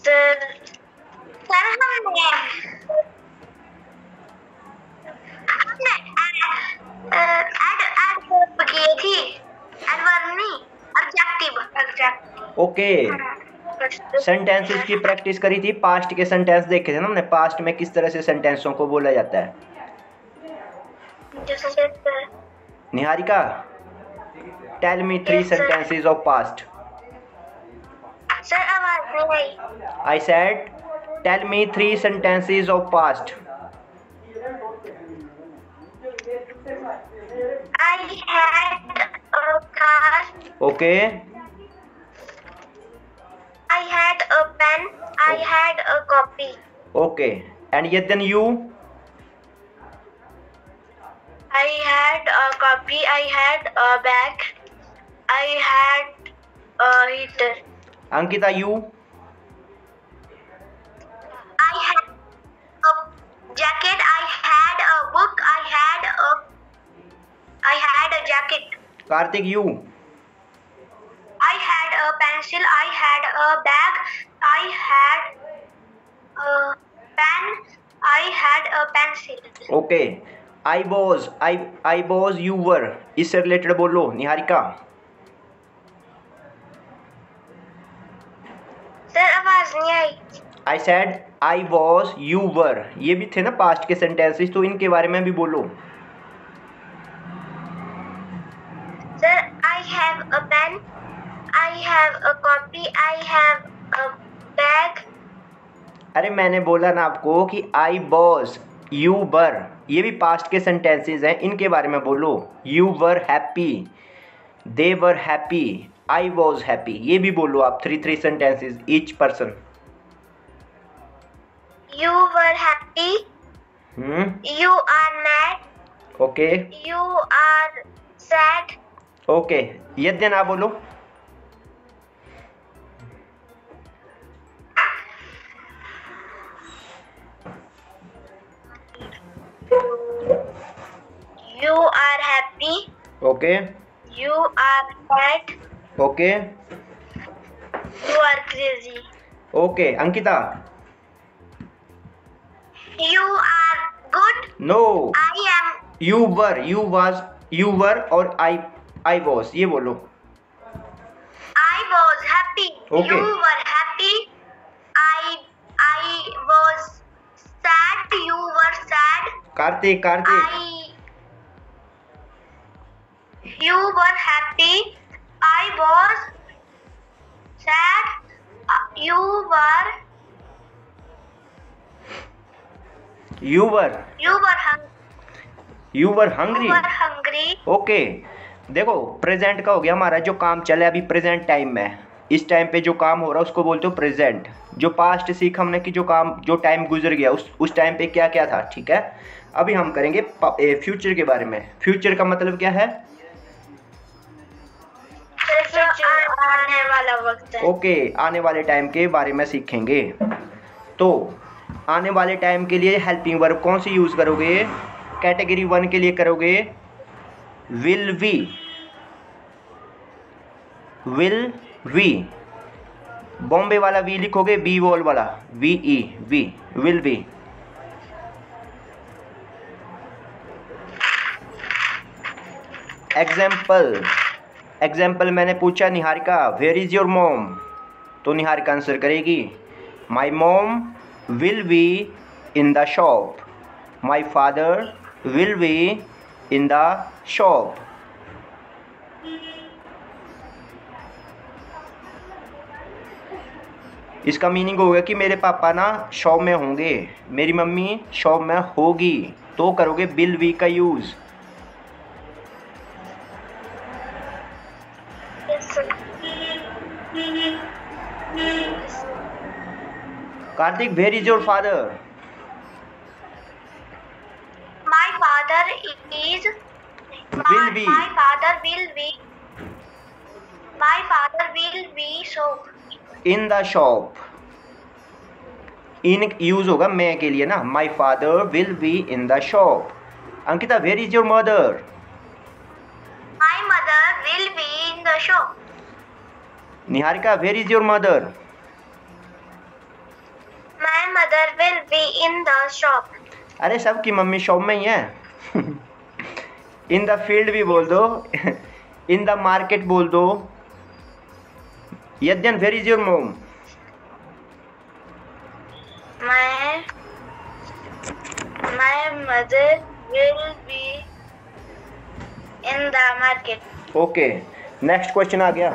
Sir sir हमने add की थी एडवर्ब नहीं एडजेक्टिव। ओके, सेंटेंसेस की प्रैक्टिस करी थी, पास्ट के सेंटेंस देखे थे ना हमने, पास्ट में किस तरह से सेंटेंसों को बोला जाता है। Niharika, tell me 3 sentences of past. Sir आवाज नहीं आई। I said tell me 3 sentences of past. I had a car. Okay. I had a pen. I had a copy. Okay. And yet then you? I had a copy. I had a bag. I had a heater. Ankita, you? I had a jacket. I had a book. I had a jacket. Karthik, you? I had a pencil. I had a bag. I had a pen. I had a pencil. Okay. I was, you were. इससे related बोलो Niharika. Sir आवाज नहीं आई। I said I was, you were, ये भी थे ना past के सेंटेंसेस, तो इनके बारे में भी बोलो। Sir I have a pen. I have a copy. I have a bag. अरे मैंने बोला ना आपको कि I was, you were, ये भी पास्ट के सेंटेंसेस हैं, इनके बारे में बोलो। You were happy, they were happy, I was happy, ये भी बोलो आप। 3 sentences each person. You were happy. You are mad. Okay. You are sad. Okay. यद्य ना बोलो। You are happy. Okay. You are sad. Okay. You are crazy. Okay. Ankita. You are good. No. I am. You were, you was, you were और I was, ये बोलो। I was happy. Okay. You were happy. I was sad. You were sad. Kartik. You were happy. I was sad. You were hungry. Okay, देखो present का हो गया हमारा, जो काम चले अभी प्रेजेंट टाइम में, इस टाइम पे जो काम हो रहा है उसको बोलते हो प्रेजेंट। जो पास्ट सीखा हमने कि जो टाइम गुजर गया उस टाइम पे क्या क्या था, ठीक है। अभी हम करेंगे फ्यूचर के बारे में। फ्यूचर का मतलब क्या है? आने वाला वक्त है। ओके, आने वाले टाइम के बारे में सीखेंगे। तो आने वाले टाइम के लिए हेल्पिंग वर्ब कौन सी यूज़ करोगे? कैटेगरी 1 के लिए करोगे विल वी। बॉम्बे वाला वी लिखोगे, बी वॉल वाला वी विल वी। एग्जाम्पल मैंने पूछा Niharika where is your mom, तो निहारिका आंसर करेगी my mom will be in the shop, my father will be in the shop. इसका मीनिंग होगा कि मेरे पापा ना शॉप में होंगे, मेरी मम्मी शॉप में होगी, तो करोगे विल बी का use. Kartik where is your father? My father is. Will be. My father will be shop. In the shop. In use होगा मैं के लिए ना, my father will be in the shop. Ankita where is your mother? My mother will be in the shop. Niharika where is your mother? mother will be in the shop. अरे सबकी mummy shop में ही है। In the field भी बोल दो, in the market बोल दो। Yadyan where is your mom? My mother will be in the market. Okay, next question आ गया।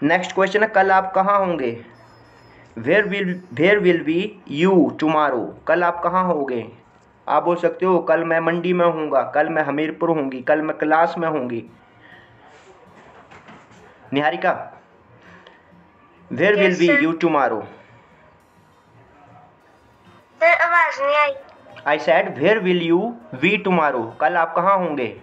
नेक्स्ट क्वेश्चन है कल आप कहाँ होंगे? Where will be you tomorrow? कल आप कहाँ होंगे? आप बोल सकते हो कल मैं मंडी में होऊंगा, कल मैं हमीरपुर होंगी, कल मैं क्लास में होंगी। Niharika, where will be you tomorrow? आवाज नहीं आई। I said where will you we tomorrow? कल आप कहाँ होंगे?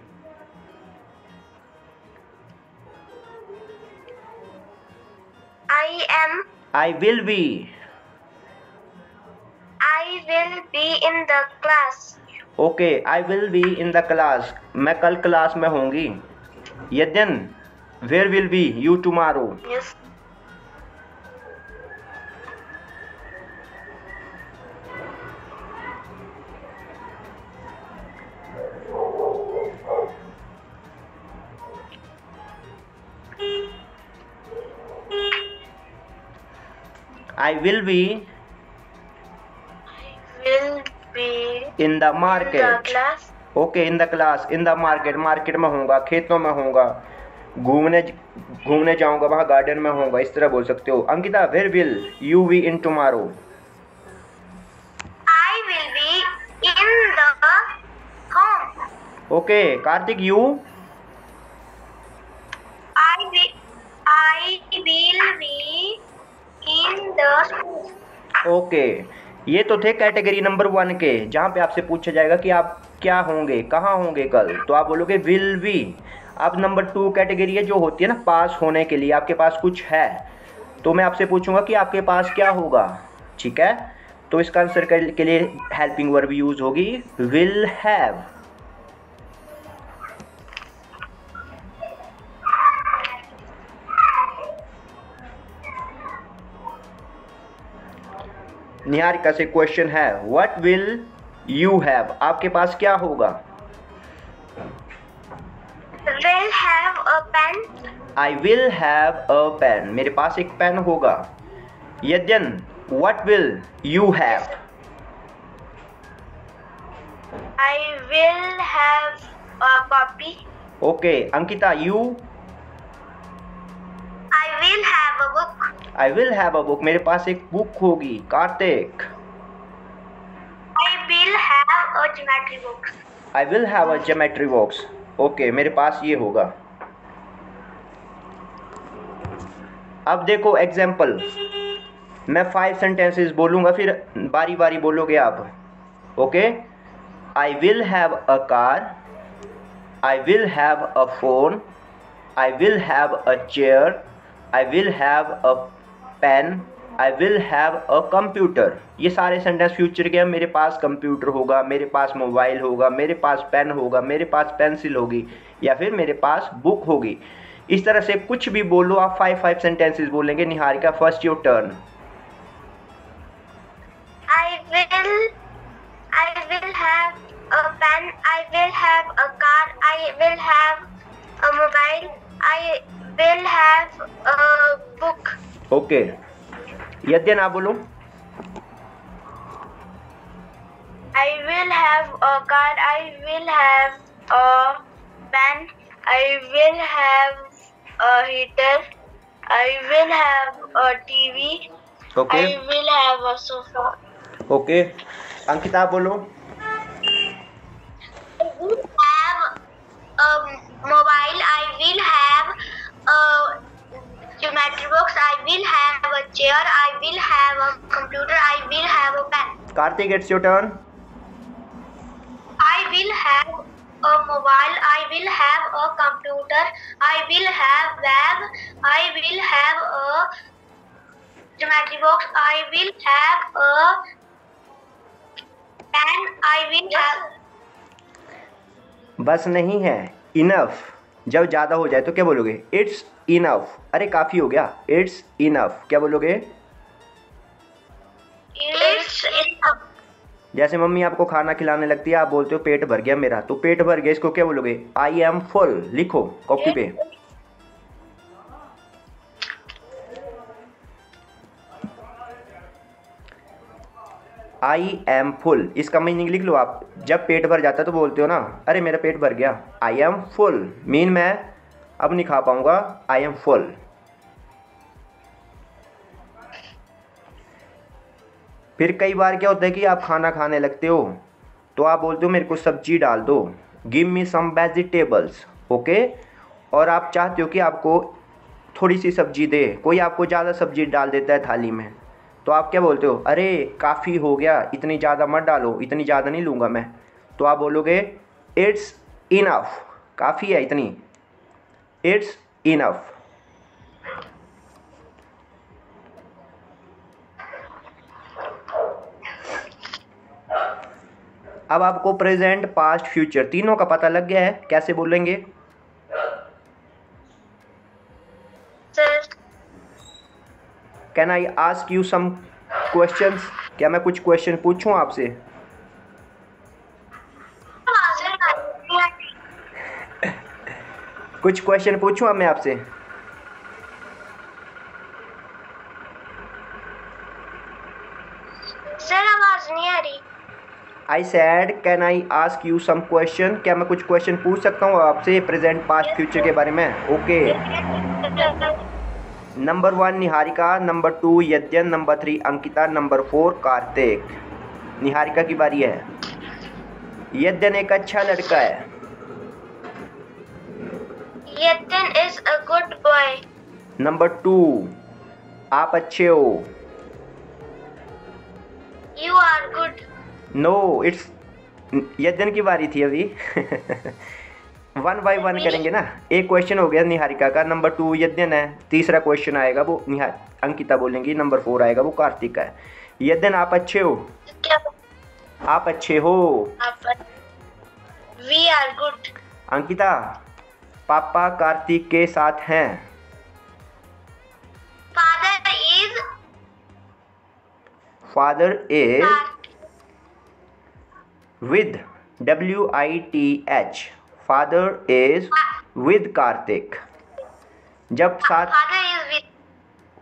I will be in the class. Okay, I will be in the class. मैं कल क्लास में होंगी। Yadyan where will be you tomorrow? Yes. I will be in the market. In the class. Okay, in the class, in the market, market में होऊंगा, खेतों में होऊंगा, घूमने जाऊंगा, वहाँ गार्डन में होऊंगा, इस तरह बोल सकते हो। Ankita, where will you be in tomorrow? I will be in the home. Okay, Kartik, you? I will be in the school. Okay, ये तो थे कैटेगरी नंबर 1 के, जहाँ पे आपसे पूछा जाएगा कि आप क्या होंगे, कहाँ होंगे कल, तो आप बोलोगे विल बी। अब नंबर 2 कैटेगरी है जो होती है ना पास होने के लिए, आपके पास कुछ है तो मैं आपसे पूछूंगा कि आपके पास क्या होगा, ठीक है? तो इसका आंसर के लिए हेल्पिंग वर्ब यूज होगी विल हैव। निहारिका से क्वेश्चन है व्हाट विल यू हैव? आपके पास क्या होगा? Will have a pen. I will have a pen. मेरे पास एक पेन होगा। Yadyan what will you have? I will have a copy. Okay, Ankita, you? I will have a book. I will have a book. मेरे पास एक book होगी। Kartik? I will have a geometry box. I will have a geometry box. Okay, मेरे पास ये होगा। अब देखो एग्जाम्पल, मैं 5 सेंटेंसेस बोलूँगा, फिर बारी बारी बोलोगे आप। Okay, I will have a car, I will have a phone, I will have a chair, I will have a pen, I will have a computer. ये सारे सेंटेंस फ्यूचर के हैं। मेरे पास कंप्यूटर होगा, मेरे पास मोबाइल होगा, मेरे पास पेन होगा, मेरे पास पेंसिल होगी, या फिर मेरे पास बुक होगी। इस तरह से कुछ भी बोलो आप, 5 सेंटेंसेस बोलेंगे। Niharika, first your turn. I will have a pen. I will have a car. I will have a mobile. I will have a book. Okay, Yadyan आप बोलो। I will have a car. I will have a pen. I will have a heater. I will have a TV. Okay, I will have a sofa. Okay, Ankita आप बोलो। I will have a mobile. I will have a geometry box. I will have a chair. I will have a computer. I will have a pen. Kartik, it's your turn. I will have a mobile. I will have a computer. I will have bag. I will have a geometry box. I will have a pen. I will have. बस नहीं है, enough. जब ज़्यादा हो जाए तो क्या बोलोगे? It's enough. अरे काफ़ी हो गया, इट्स इनफ। क्या बोलोगे? जैसे मम्मी आपको खाना खिलाने लगती है, आप बोलते हो पेट भर गया मेरा, तो पेट भर गया इसको क्या बोलोगे? I M full. लिखो कॉपी पे। आई एम फुल, इसका मीनिंग लिख लो आप। जब पेट भर जाता है तो बोलते हो ना, अरे मेरा पेट भर गया, आई एम फुल। मीन मैं अब नहीं खा पाऊंगा, आई एम फुल। फिर कई बार क्या होता है कि आप खाना खाने लगते हो तो आप बोलते हो मेरे को सब्जी डाल दो, give me some vegetables. Okay, और आप चाहते हो कि आपको थोड़ी सी सब्जी दे, कोई आपको ज़्यादा सब्जी डाल देता है थाली में, तो आप क्या बोलते हो? अरे काफ़ी हो गया, इतनी ज़्यादा मत डालो, इतनी ज़्यादा नहीं लूँगा मैं। तो आप बोलोगे इट्स इनफ, काफ़ी है इतनी, इट्स इनफ। अब आपको प्रेजेंट, पास्ट, फ्यूचर तीनों का पता लग गया है कैसे बोलेंगे? Sir can I ask you some questions? क्या मैं कुछ क्वेश्चन पूछूं आपसे? कुछ क्वेश्चन पूछूं अब मैं आपसे? सर आवाज नहीं आ रही। I said can I ask you some question? क्या मैं कुछ क्वेश्चन पूछ सकता हूँ आपसे प्रेजेंट, पास्ट, फ्यूचर के बारे में? Okay. Number 1 Niharika, number 2 Yadyan, number 3 Ankita, number 4 Kartik. Niharika की बारी है। यद्यन एक अच्छा लड़का है। Yadyan is a good boy. Number 2 आप अच्छे हो। You are good. No it's Yadyan की बारी थी अभी। 1 बाय 1 करेंगे ना। एक क्वेश्चन हो गया निहारिका का, नंबर 2 यद्यन है, तीसरा क्वेश्चन आएगा वो अंकिता बोलेंगी, नंबर 4 आएगा वो कार्तिक का है। यद्यन आप अच्छे हो। क्या? आप अच्छे हो। We are good. अंकिता पापा कार्तिक के साथ हैं। Father is with WITH, father is with Kartik. जब साथ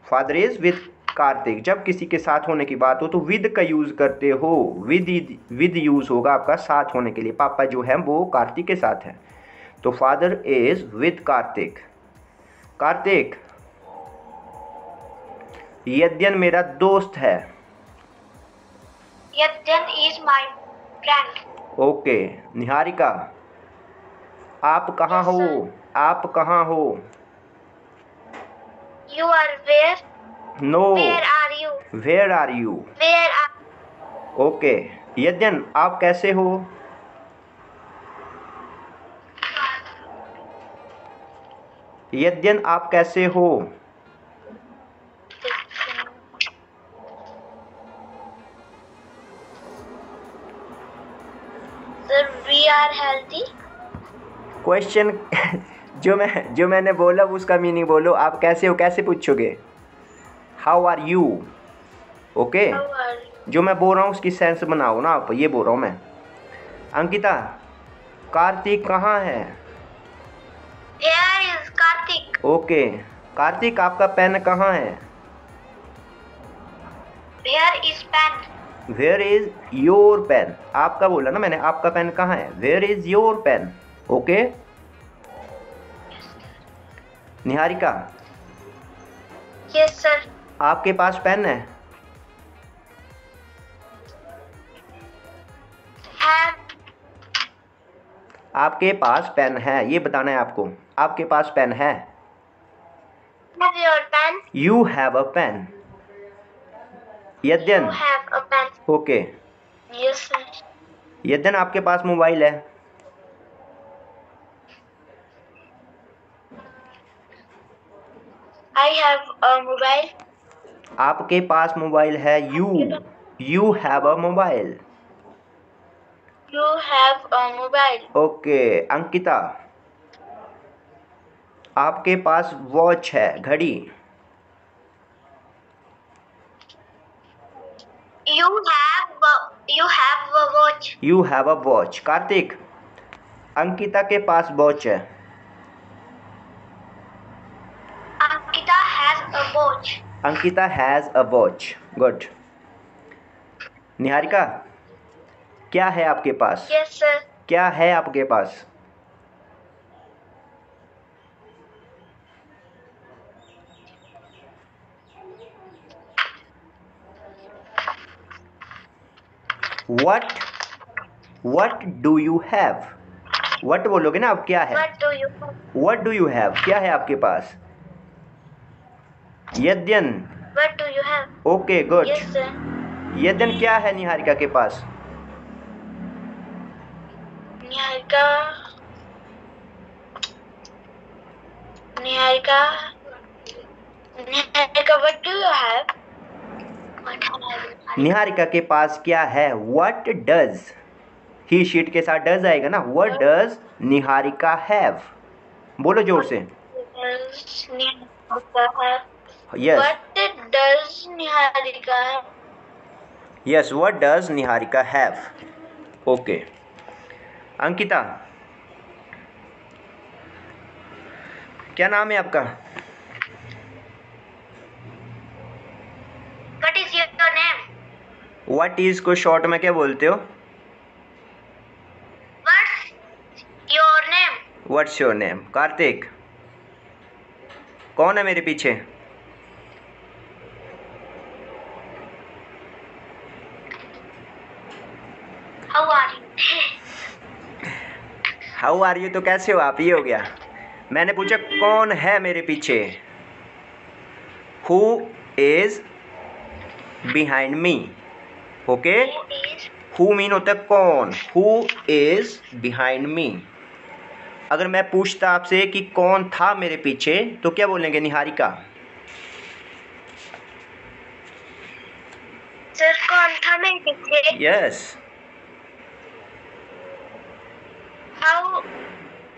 फादर इज विद कार्तिक, जब किसी के साथ होने की बात हो तो विद का यूज करते हो। विद यूज होगा आपका साथ होने के लिए। पापा जो है वो कार्तिक के साथ है, तो father is with Kartik. Kartik Yadyan मेरा दोस्त है। Yadyan is my friend. Okay. Niharika आप कहाँ हो? आप कहाँ हो? You are where? नो। Where are you? Where are you? Where are? Okay. Yadyan आप कैसे हो? यद्यन आप कैसे हो? Sir, we are healthy. Question जो मैंने बोला उसका मीनिंग बोलो। आप कैसे हो कैसे पूछोगे? How are you? Okay. How are you? जो मैं बोल रहा हूँ उसकी सेंस बनाओ ना आप, ये बोल रहा हूँ मैं। अंकिता कार्तिक कहाँ है? Here is Karthik. Okay. Karthik आपका पेन कहाँ है? Where is pen? Where is your pen? आपका बोला ना मैंने, आपका पेन कहाँ है? Where is your pen? Okay. Niharika Yes, sir. आपके पास पेन है? Have आपके पास पेन है, ये बताना है आपको। आपके पास पेन है। your pen? You have a pen. Yadyan You have a pen. Okay. Yes, sir. Yadyan आपके पास मोबाइल है? I have a mobile. आपके पास मोबाइल है। You have a mobile. You have a mobile. Okay. Ankita आपके पास वॉच है, घड़ी। You have a watch. You have a watch. Kartik, Ankita के पास वॉच है। Ankita has a watch. Ankita has a watch. Good. Niharika, क्या है आपके पास? Yes, sir. क्या है आपके पास? What do you have? What बोलोगे ना अब, क्या है? What do you have? What do you have, क्या है आपके पास? Yadyan. What do you have? Okay, good. Yes, sir. Yadyan, क्या है निहारिका के पास? Niharika. Niharika. Niharika, what do you have? What have you? Niharika के पास क्या है? वट डज, ही शीट के साथ डज आएगा ना। What does Niharika have? बोलो जोर से। Does Niharika have? Yes What does Niharika have? Yes, what does Niharika have? Okay. Ankita, क्या नाम है आपका? What is your name? What is को शॉर्ट में क्या बोलते हो? What's your name? What's your name? Karthik, कौन है मेरे पीछे? How are you? How are you तो कैसे हो आप, ये हो गया। मैंने पूछा कौन है मेरे पीछे। Who is behind me? Okay, Who is? Who mean होता है कौन। Who is behind me. अगर मैं पूछता आपसे कि कौन था मेरे पीछे तो क्या बोलेंगे निहारिका? Sir, कौन था मेरे पीछे? Yes. How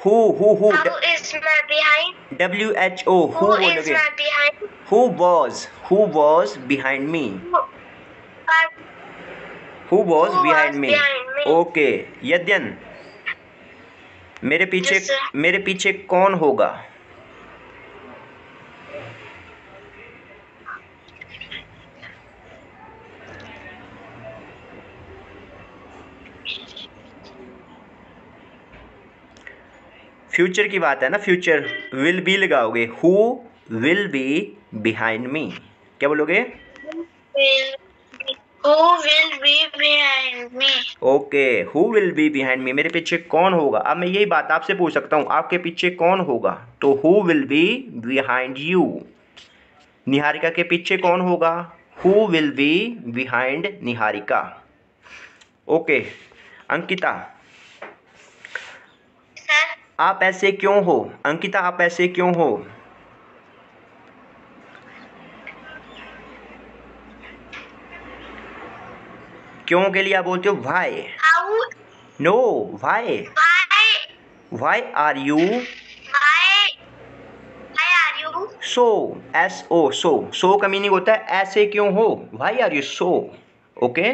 who how is my behind? WHO, who Who is बोलोगे। my behind? Who was behind me? But who was Who behind was me? behind me? ओके। यद्यन, मेरे पीछे Yes, sir. मेरे पीछे कौन होगा? फ्यूचर की बात है ना, फ्यूचर विल बी लगाओगे। Who will be behind me, क्या बोलोगे? will who will be behind me? Okay, who will be behind me, मेरे पीछे कौन होगा। अब मैं यही बात आपसे पूछ सकता हूँ, आपके पीछे कौन होगा? तो who will be behind you. Niharika के पीछे कौन होगा? Who will be behind Niharika. Okay. Ankita, Sir, आप ऐसे क्यों हो? अंकिता, आप ऐसे क्यों हो? क्यों के लिए आप बोलते हो why. how no, why. why why are you why are you? So? S O, so का मीनिंग होता है ऐसे क्यों हो। Why are you so? Okay.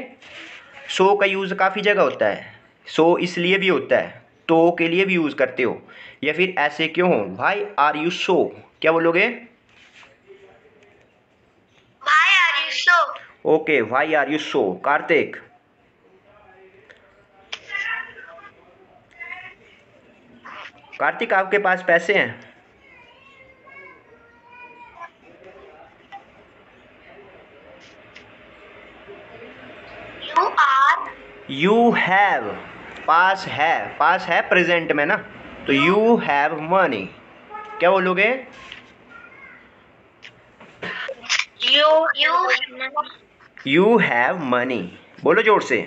So का यूज़ काफ़ी जगह होता है। सो इसलिए भी होता है, तो के लिए भी यूज़ करते हो, या फिर ऐसे क्यों हो। वाई आर यू सो, क्या बोलोगे? Why are you so? Okay, why are you so. Karthik, Karthik आपके पास पैसे हैं? You are यू हैव, पास है प्रेजेंट में ना, तो यू हैव मनी, क्या बोलोगे? यू हैव मनी, बोलो जोर से।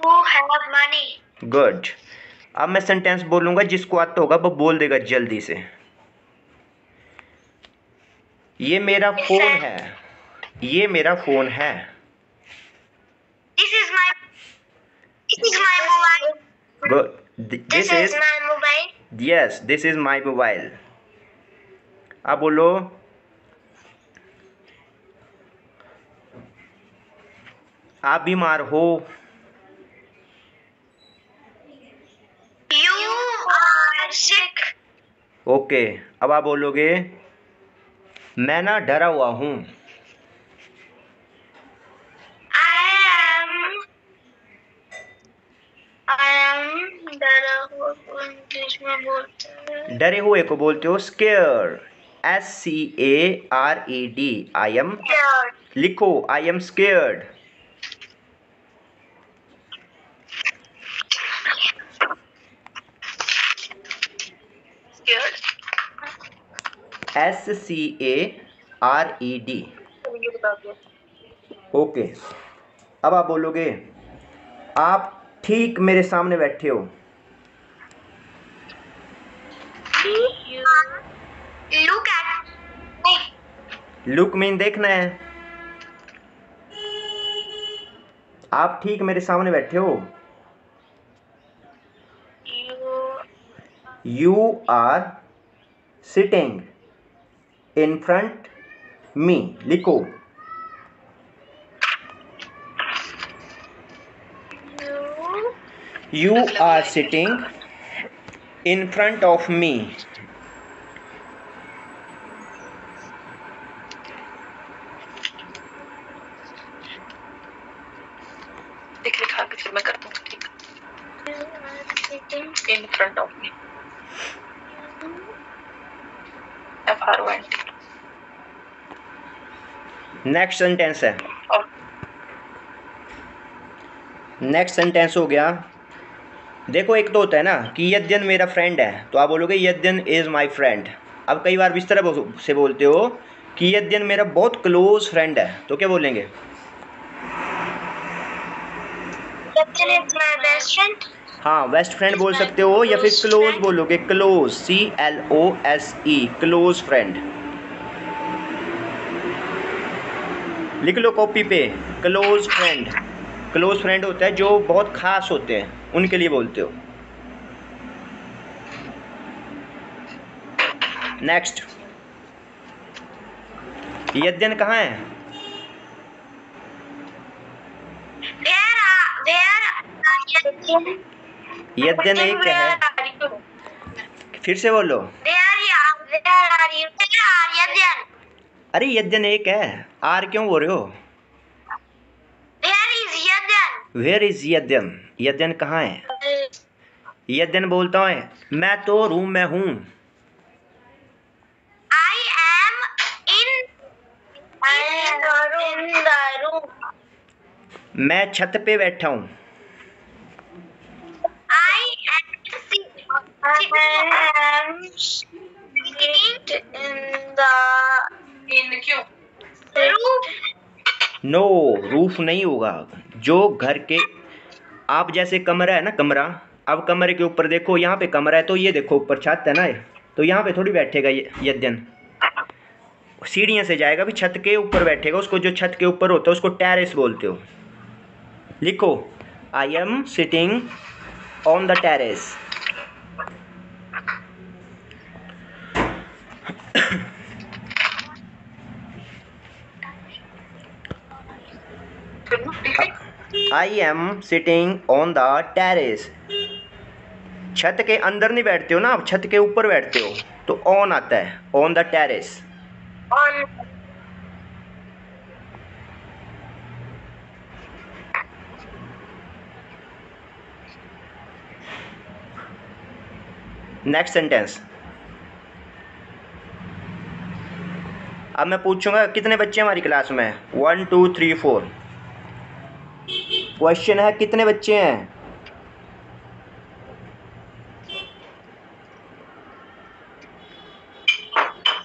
you have money. गुड। अब मैं सेंटेंस बोलूंगा, जिसको आता होगा वो बोल देगा जल्दी से। ये मेरा फोन है, ये मेरा फोन है। This is my mobile. Good. This is my mobile. Yes, this is my mobile. अब बोलो आप बीमार हो। You are sick. ओके, अब आप बोलोगे मैं ना डरा हुआ हूँ। I am डरा हुआ को इंग्लिश में बोलते हैं। डरे हुए को बोलते हो scared, SCARED। आई एम, लिखो I am scared। SCARED। Okay, अब आप बोलोगे आप ठीक मेरे सामने बैठे हो। Look at me. Look mean देखना है। आप ठीक मेरे सामने बैठे हो। You are sitting in front me, लिखो। You are sitting in front of me. लिखा के फिर मैं करता हूँ, ठीक। In front of me, FRONT। Next sentence है। नेक्स्ट सेंटेंस हो गया, देखो एक तो होता है ना कि यद्यन मेरा फ्रेंड है, तो आप बोलोगे यद्यन इज माय फ्रेंड। अब कई बार इस तरह से बोलते हो कि यद्यन मेरा बहुत क्लोज फ्रेंड है, तो क्या बोलेंगे? यद्यन इज माय बेस्ट फ्रेंड। हाँ, बेस्ट फ्रेंड बोल सकते हो या फिर क्लोज बोलोगे, क्लोज, CLOSE, क्लोज फ्रेंड। लिख लो कॉपी पे, क्लोज फ्रेंड। क्लोज फ्रेंड होता है जो बहुत खास होते हैं, उनके लिए बोलते हो। नेक्स्ट, यद्यन कहाँ है? यद्यन एक है, फिर से बोलो। अरे यद्यन एक है, आर क्यों बोल रहे हो? Where is यद्यन? यद्यन कहाँ है? यद्यन बोलता है मैं तो रूम में हूँ। I am in the room. मैं छत पे बैठा हूँ। I am sitting in the क्यों? roof. नो, रूफ नहीं होगा। जो घर के, आप जैसे कमरा है ना, कमरा, अब कमरे के ऊपर देखो, यहाँ पे कमरा है तो ये देखो ऊपर छत है ना, तो यहाँ पे थोड़ी बैठेगा यद्यन, सीढ़ियाँ से जाएगा, भी छत के ऊपर बैठेगा। उसको जो छत के ऊपर होता है उसको टेरेस बोलते हो। लिखो I am sitting on the terrace. I am sitting on the terrace. छत के अंदर नहीं बैठते हो ना, आप छत के ऊपर बैठते हो, तो ऑन आता है, on the terrace. On next sentence. अब मैं पूछूंगा कितने बच्चे हमारी क्लास में? 1 2 3 4। क्वेश्चन है कितने बच्चे हैं?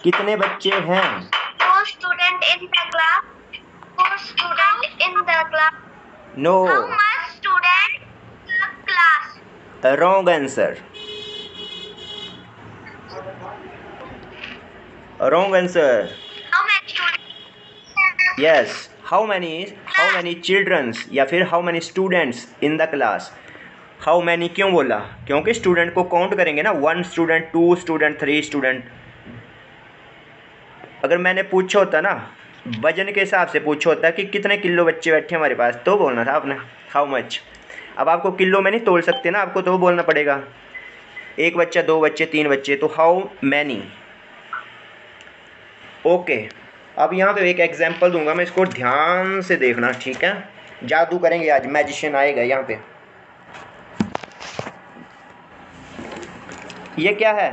कितने बच्चे हैं? 4 student in the class. 4 student in the class. No, How much student in the class? Wrong answer, wrong answer. How many students? Yes, how many childrens या फिर how many students in the class. How many क्यों बोला? क्योंकि student को count करेंगे ना, 1 student, 2 student, 3 student. अगर मैंने पूछा होता ना वजन के हिसाब से पूछो होता कि कितने किलो बच्चे बैठे हमारे पास, तो बोलना था आपने हाउ मच। अब आपको किलो में नहीं तोल सकते ना, आपको तो बोलना पड़ेगा एक बच्चा, दो बच्चे, तीन बच्चे, तो हाउ मैनी। ओके, अब यहाँ पे एक एग्जांपल दूंगा मैं, इसको ध्यान से देखना, ठीक है। जादू करेंगे आज, मैजिशियन आएगा यहाँ पे। ये क्या है?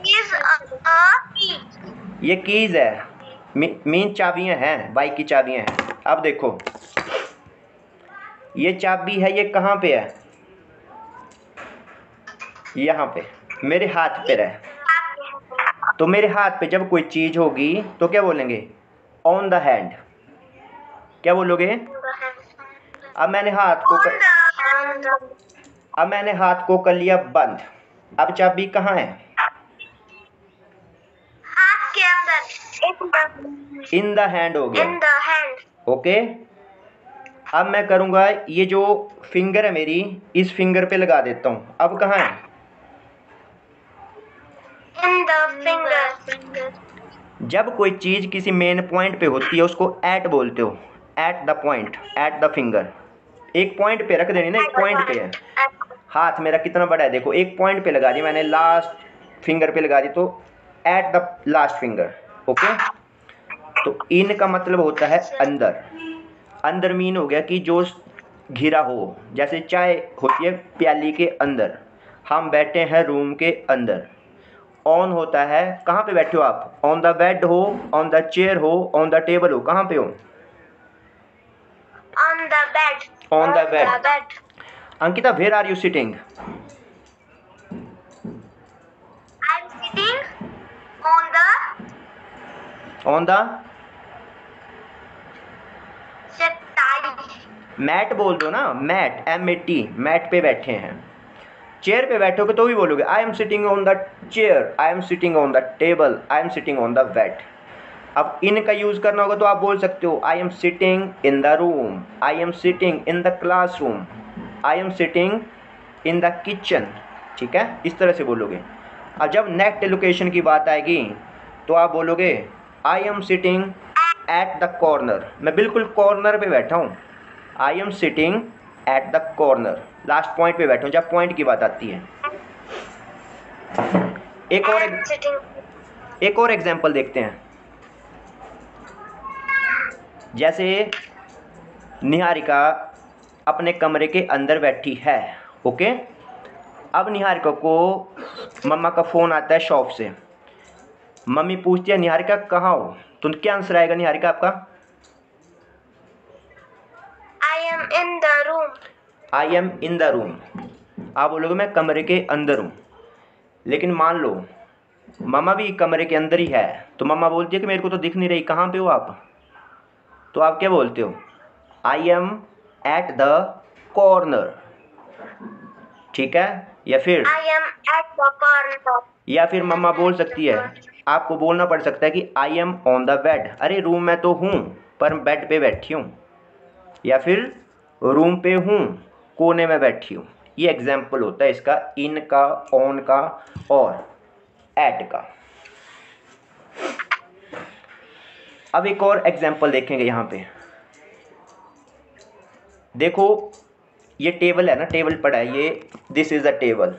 This is a key. ये कीज है, मीन चाबियां हैं, बाइक की चाबियां हैं। अब देखो ये चाबी है, ये कहाँ पे है? यहाँ पे मेरे हाथ पे है। तो मेरे हाथ पे जब कोई चीज होगी तो क्या बोलेंगे? On the hand. क्या बोलोगे? अब मैंने हाथ को अब मैंने हाथ को कर लिया बंद। अब चाबी कहाँ है? हाथ के अंदर। इन द हैंड हो गया। In the hand. ओके, अब मैं करूँगा, ये जो फिंगर है मेरी, इस फिंगर पे लगा देता हूँ। अब कहाँ है? In the finger. जब कोई चीज़ किसी मेन पॉइंट पे होती है उसको एट बोलते हो, at the point, at the finger. एक पॉइंट पे रख देनी ना, एक पॉइंट पे है। हाथ मेरा कितना बड़ा है देखो, एक पॉइंट पे लगा दी मैंने, लास्ट फिंगर पे लगा दी, तो at the last finger. Okay, तो इन का मतलब होता है अंदर। अंदर मीन हो गया कि जो घिरा हो, जैसे चाय होती है प्याली के अंदर, हम बैठे हैं रूम के अंदर। ऑन होता है, कहाँ पे बैठे हो आप? ऑन द बेड हो, ऑन द चेयर हो, ऑन द टेबल हो, कहाँ पे हो? On the bed. On the bed. bed. अंकिता, where are you sitting? I'm sitting on the on the चटाई. मैट बोल दो ना, मैट, MAT, मैट पे बैठे हैं। चेयर पे बैठोगे तो भी बोलोगे I am sitting on the chair, I am sitting on the table, I am sitting on the bed. अब इन का यूज़ करना होगा तो आप बोल सकते हो I am sitting in the room, I am sitting in the classroom, I am sitting in the kitchen. ठीक है, इस तरह से बोलोगे। और जब नेक्स्ट लोकेशन की बात आएगी तो आप बोलोगे I am sitting at the corner, मैं बिल्कुल कॉर्नर पे बैठा हूँ। I am sitting at the corner, last point पे बैठा हूँ जब पॉइंट की बात आती है। I'm sitting. एक और एग्जांपल देखते हैं। जैसे निहारिका अपने कमरे के अंदर बैठी है। ओके, अब निहारिका को मम्मा का फ़ोन आता है शॉप से। मम्मी पूछती है निहारिका कहाँ हो, तो क्या आंसर आएगा निहारिका आपका? I am in the room. I am in the room. आप बोलोगे मैं कमरे के अंदर हूँ। लेकिन मान लो मम्मा भी कमरे के अंदर ही है, तो मम्मा बोलती है कि मेरे को तो दिख नहीं रही, कहाँ पे हो आप? तो आप क्या बोलते हो? I am at the corner. ठीक है, या फिर I am at the corner. या फिर मम्मा बोल सकती है, आपको बोलना पड़ सकता है कि I am on the bed. अरे रूम में तो हूँ पर बेड पे बैठी हूँ, या फिर रूम पे हूँ कोने में बैठी हूँ। ये एग्जाम्पल होता है इसका, इन का, ऑन का और एट का। अब एक और एग्जाम्पल देखेंगे यहाँ पे। देखो ये टेबल है ना, टेबल पड़ा है, ये दिस इज़ अ टेबल।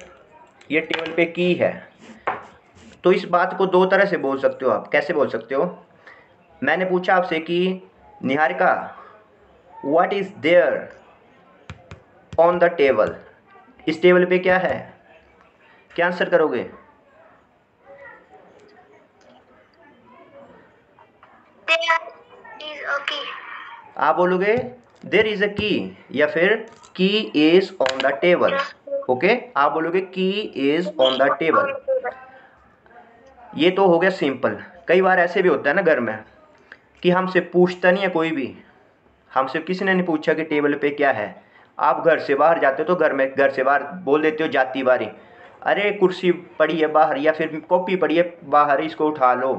ये टेबल पे की है। तो इस बात को दो तरह से बोल सकते हो आप। कैसे बोल सकते हो? मैंने पूछा आपसे कि Niharika what is there on the table, इस टेबल पे क्या है? क्या आंसर करोगे? There is a key. आप बोलोगे देयर इज़ अ की, या फिर की is on the table. Okay, आप बोलोगे की इज़ ऑन द टेबल। ये तो हो गया सिंपल। कई बार ऐसे भी होता है ना घर में कि हमसे पूछता नहीं है कोई भी, हमसे किसी ने नहीं पूछा कि टेबल पे क्या है। आप घर से बाहर जाते हो तो घर से बाहर बोल देते हो जाती बारी, अरे कुर्सी पड़ी है बाहर, या फिर कॉपी पड़ी है बाहर, इसको उठा लो।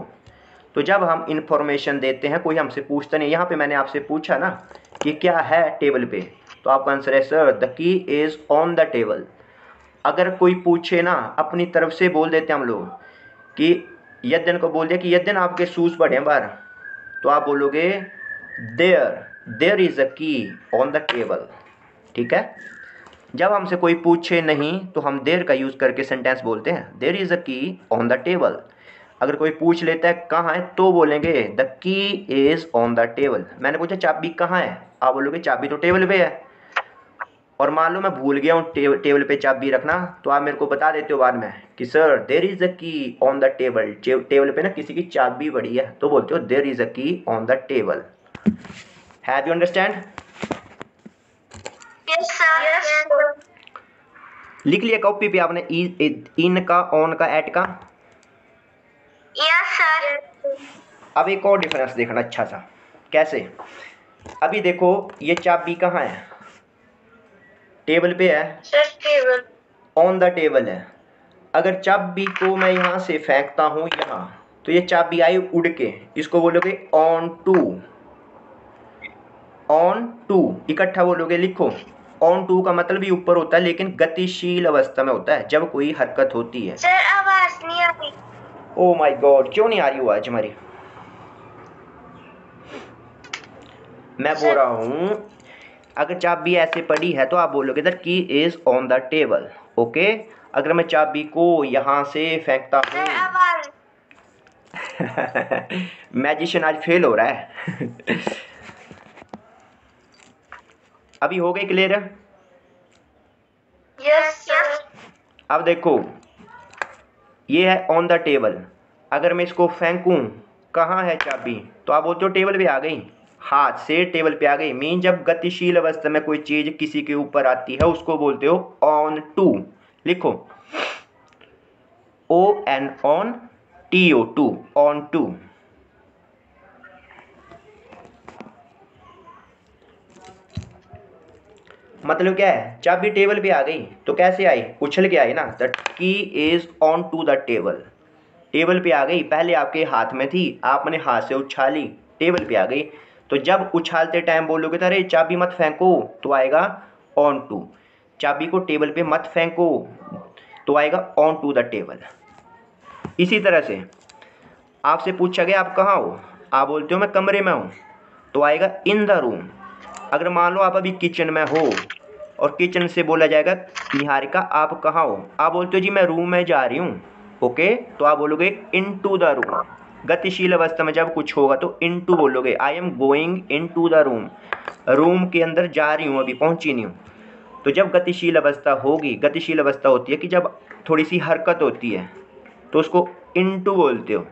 तो जब हम इंफॉर्मेशन देते हैं कोई हमसे पूछता नहीं। यहाँ पे मैंने आपसे पूछा ना कि क्या है टेबल पे, तो आपका आंसर है sir the key is on the table. अगर कोई पूछे ना, अपनी तरफ से बोल देते हैं हम लोग कि यद्दन को बोल दिया कि यद्दन आपके शूज़ पड़े हैं बाहर, तो आप बोलोगे देयर इज़ अ की ऑन द टेबल। ठीक है, जब हमसे कोई पूछे नहीं तो हम देयर का यूज़ करके सेंटेंस बोलते हैं, देयर इज़ अ की ऑन द टेबल। अगर कोई पूछ लेता है कहाँ है तो बोलेंगे the key is on the table. मैंने पूछा चाबी कहाँ है, आप बोलोगे चाबी तो टेबल पे है। और मान लो मैं भूल गया हूँ टेबल पे चाबी रखना, तो आप मेरे को बता देते हो बाद में कि सर देयर इज़ अ की ऑन द टेबल। टेबल पे ना किसी की चाबी पड़ी है, तो बोलते हो देयर इज़ अ की on the table. Have you understand? Yes, sir. Yes, sir. लिख लिया कॉपी पे आपने इन का, ऑन का, एट का। Yes, sir. अब एक और डिफरेंस देखना अच्छा सा, कैसे? अभी देखो ये चाबी कहाँ है, टेबल पे है, Sir, table. On the table है। अगर चाबी को मैं यहाँ से फेंकता हूँ यहाँ, तो ये चाबी आई उड़ के, इसको बोलोगे ऑन टू। ऑन टू इकट्ठा बोलोगे, लिखो। ऑन टू का मतलब भी ऊपर होता है, लेकिन गतिशील अवस्था में होता है जब कोई हरकत होती है। Sir, आवाज नहीं आ रही। ओ माय गॉड, क्यों नहीं आ रही आवाज हमारी? मैं बोल रहा हूँ अगर चाबी ऐसे पड़ी है तो आप बोलोगे दैट की is on the table. Okay, अगर मैं चाबी को यहाँ से फेंकता Sir, हूँ आवाज। मैजिशियन आज फेल हो रहा है अभी हो गई क्लियर? Yes, sir. अब देखो ये है ऑन द टेबल, अगर मैं इसको फेंकूं, कहाँ है चाबी, तो आप बोलते हो टेबल पे आ गई, हाथ से टेबल पे आ गई। मीन जब गतिशील अवस्था में कोई चीज किसी के ऊपर आती है उसको बोलते हो ऑन टू। लिखो ON on, TO to, onto. मतलब क्या है, चाबी टेबल पे आ गई तो कैसे आई, उछल के आई ना। The key is onto the table, table पे आ गई, पहले आपके हाथ में थी, आपने हाथ से उछाली, टेबल पे आ गई। तो जब उछालते टाइम बोलोगे तो अरे चाबी मत फेंको, तो आएगा ऑन टू। चाबी को टेबल पे मत फेंको, तो आएगा ऑन टू द टेबल। इसी तरह से आपसे पूछा गया आप कहाँ हो, आप बोलते हो मैं कमरे में हूँ, तो आएगा इन द रूम। अगर मान लो आप अभी किचन में हो और किचन से बोला जाएगा निहारिका आप कहाँ हो, आप बोलते हो जी मैं रूम में जा रही हूँ। ओके, तो आप बोलोगे इन टू द रूम। गतिशील अवस्था में जब कुछ होगा तो इन टू बोलोगे, I am going into the room, room के अंदर जा रही हूँ, अभी पहुँची नहीं हूँ। तो जब गतिशील अवस्था होगी, गतिशील अवस्था होती है कि जब थोड़ी सी हरकत होती है, तो उसको इन टू बोलते हो।